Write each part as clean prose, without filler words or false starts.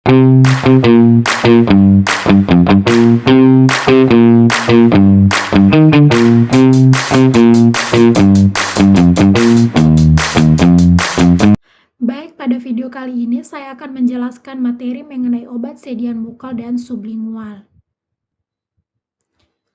Baik, pada video kali ini saya akan menjelaskan materi mengenai obat sediaan bukal dan sublingual.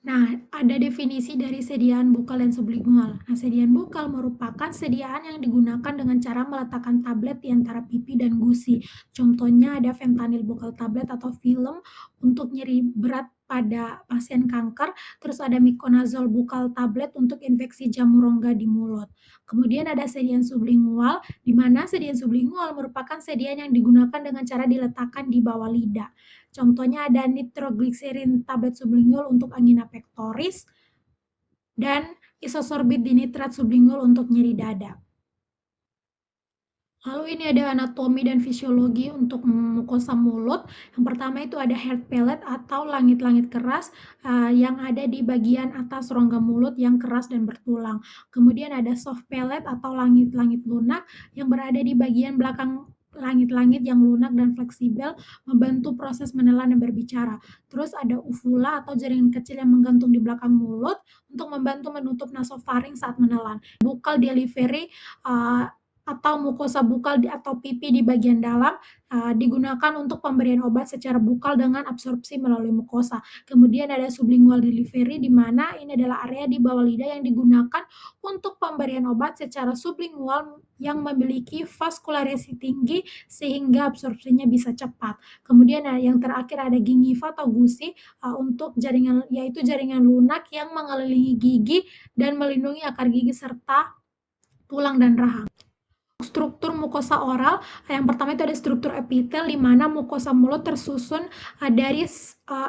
Nah, ada definisi dari sediaan bukal dan sublingual. Nah, sediaan bukal merupakan sediaan yang digunakan dengan cara meletakkan tablet di antara pipi dan gusi. Contohnya ada fentanyl bukal tablet atau film untuk nyeri berat pada pasien kanker, terus ada miconazole bukal tablet untuk infeksi jamur rongga di mulut. Kemudian ada sediaan sublingual, di mana sediaan sublingual merupakan sediaan yang digunakan dengan cara diletakkan di bawah lidah. Contohnya ada nitroglycerin tablet sublingual untuk angina pectoris dan isosorbit dinitrat sublingual untuk nyeri dada. Lalu ini ada anatomi dan fisiologi untuk mukosa mulut. Yang pertama itu ada hard palate atau langit-langit keras yang ada di bagian atas rongga mulut yang keras dan bertulang. Kemudian ada soft palate atau langit-langit lunak yang berada di bagian belakang langit-langit yang lunak dan fleksibel, membantu proses menelan dan berbicara. Terus ada uvula atau jaringan kecil yang menggantung di belakang mulut untuk membantu menutup nasofaring saat menelan. Buccal delivery atau mukosa bukal atau pipi di bagian dalam digunakan untuk pemberian obat secara bukal dengan absorpsi melalui mukosa. Kemudian ada sublingual delivery, di mana ini adalah area di bawah lidah yang digunakan untuk pemberian obat secara sublingual yang memiliki vaskulariasi tinggi sehingga absorpsinya bisa cepat. Kemudian yang terakhir ada gingiva atau gusi untuk jaringan, yaitu jaringan lunak yang mengelilingi gigi dan melindungi akar gigi serta tulang dan rahang. Struktur mukosa oral, yang pertama itu ada struktur epitel, di mana mukosa mulut tersusun dari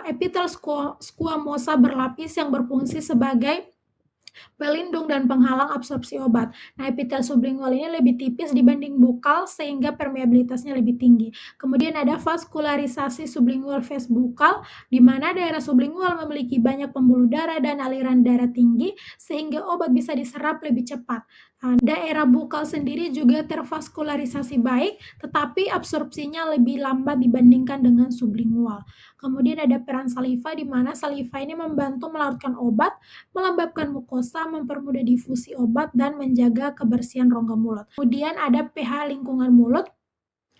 epitel squamosa berlapis yang berfungsi sebagai pelindung dan penghalang absorpsi obat. Nah, epitel sublingual ini lebih tipis dibanding bukal sehingga permeabilitasnya lebih tinggi. Kemudian ada vaskularisasi sublingual vas bukal, di mana daerah sublingual memiliki banyak pembuluh darah dan aliran darah tinggi sehingga obat bisa diserap lebih cepat. Daerah bukal sendiri juga tervaskularisasi baik, tetapi absorpsinya lebih lambat dibandingkan dengan sublingual. Kemudian ada peran saliva, di mana saliva ini membantu melarutkan obat, melembabkan mukosa, mempermudah difusi obat, dan menjaga kebersihan rongga mulut. Kemudian ada pH lingkungan mulut,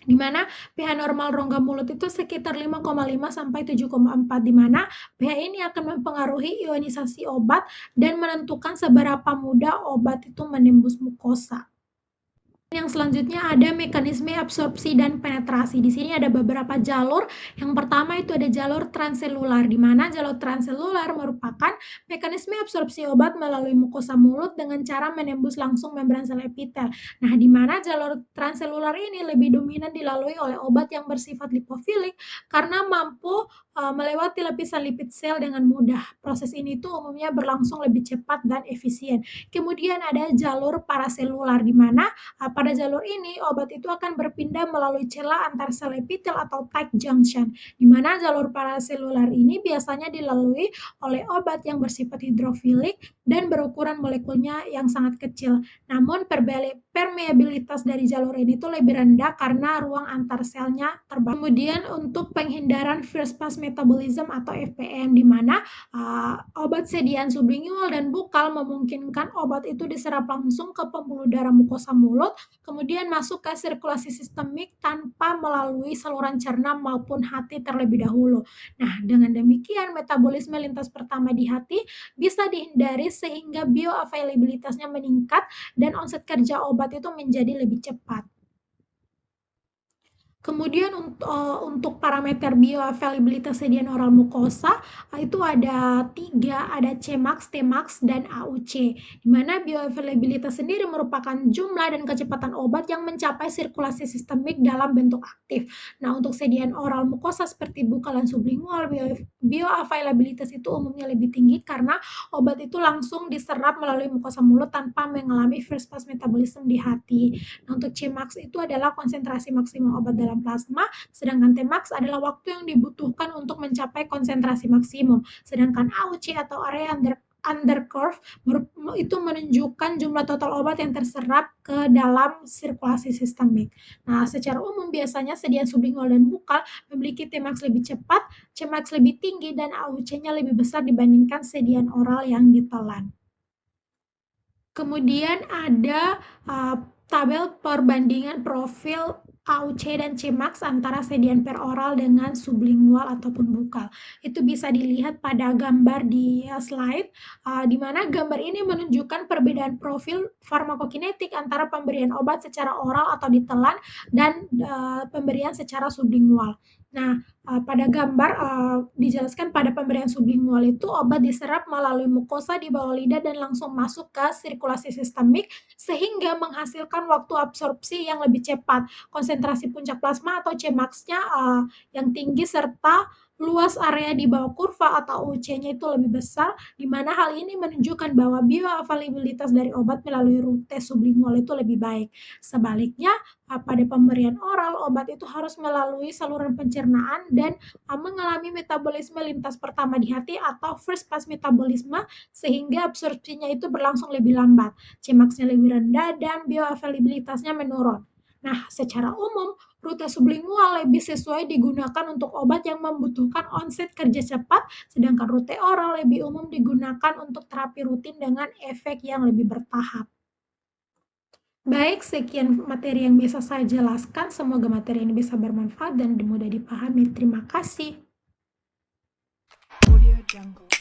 di mana pH normal rongga mulut itu sekitar 5,5 sampai 7,4, di mana pH ini akan mempengaruhi ionisasi obat dan menentukan seberapa mudah obat itu menembus mukosa. Yang selanjutnya ada mekanisme absorpsi dan penetrasi. Di sini ada beberapa jalur. Yang pertama itu ada jalur transselular, di mana jalur transselular merupakan mekanisme absorpsi obat melalui mukosa mulut dengan cara menembus langsung membran sel epitel. Nah, di mana jalur transselular ini lebih dominan dilalui oleh obat yang bersifat lipofilik karena mampu melewati lapisan lipid sel dengan mudah. Proses ini tuh umumnya berlangsung lebih cepat dan efisien. Kemudian ada jalur paraselular, di mana pada jalur ini obat itu akan berpindah melalui celah antar sel epitel atau tight junction, di mana jalur paraselular ini biasanya dilalui oleh obat yang bersifat hidrofilik dan berukuran molekulnya yang sangat kecil. Namun permeabilitas dari jalur ini tuh lebih rendah karena ruang antar selnya terbatas. Kemudian untuk penghindaran first pass metabolism atau FPM, di mana obat sediaan sublingual dan bukal memungkinkan obat itu diserap langsung ke pembuluh darah mukosa mulut, kemudian masuk ke sirkulasi sistemik tanpa melalui saluran cerna maupun hati terlebih dahulu. Nah, dengan demikian metabolisme lintas pertama di hati bisa dihindari sehingga bioavailabilitasnya meningkat dan onset kerja obat itu menjadi lebih cepat. Kemudian untuk parameter bioavailabilitas sediaan oral mukosa itu ada 3, ada Cmax, Tmax, dan AUC. Di mana bioavailabilitas sendiri merupakan jumlah dan kecepatan obat yang mencapai sirkulasi sistemik dalam bentuk aktif. Nah, untuk sediaan oral mukosa seperti bukal dan sublingual, bioavailabilitas itu umumnya lebih tinggi karena obat itu langsung diserap melalui mukosa mulut tanpa mengalami first pass metabolism di hati. Nah, untuk Cmax itu adalah konsentrasi maksimum obat dalam plasma, sedangkan Tmax adalah waktu yang dibutuhkan untuk mencapai konsentrasi maksimum. Sedangkan AUC atau area under undercurve itu menunjukkan jumlah total obat yang terserap ke dalam sirkulasi sistemik. Nah, secara umum biasanya sediaan sublingual dan bukal memiliki Tmax lebih cepat, Cmax lebih tinggi, dan AUC-nya lebih besar dibandingkan sediaan oral yang ditelan. Kemudian ada tabel perbandingan profil AUC dan Cmax antara sediaan peroral dengan sublingual ataupun bukal. Itu bisa dilihat pada gambar di slide, di mana gambar ini menunjukkan perbedaan profil farmakokinetik antara pemberian obat secara oral atau ditelan dan pemberian secara sublingual. Nah, pada gambar dijelaskan pada pemberian sublingual itu obat diserap melalui mukosa di bawah lidah dan langsung masuk ke sirkulasi sistemik sehingga menghasilkan waktu absorpsi yang lebih cepat, konsentrasi puncak plasma atau Cmax-nya yang tinggi serta luas area di bawah kurva atau UC-nya itu lebih besar, di mana hal ini menunjukkan bahwa bioavailabilitas dari obat melalui rute sublingual itu lebih baik. Sebaliknya, pada pemberian oral, obat itu harus melalui saluran pencernaan dan mengalami metabolisme lintas pertama di hati atau first pass metabolisme sehingga absorpsinya itu berlangsung lebih lambat, Cmax-nya lebih rendah dan bioavailabilitasnya menurun. Nah, secara umum, rute sublingual lebih sesuai digunakan untuk obat yang membutuhkan onset kerja cepat, sedangkan rute oral lebih umum digunakan untuk terapi rutin dengan efek yang lebih bertahap. Baik, sekian materi yang bisa saya jelaskan. Semoga materi ini bisa bermanfaat dan mudah dipahami. Terima kasih. Audio Jungle.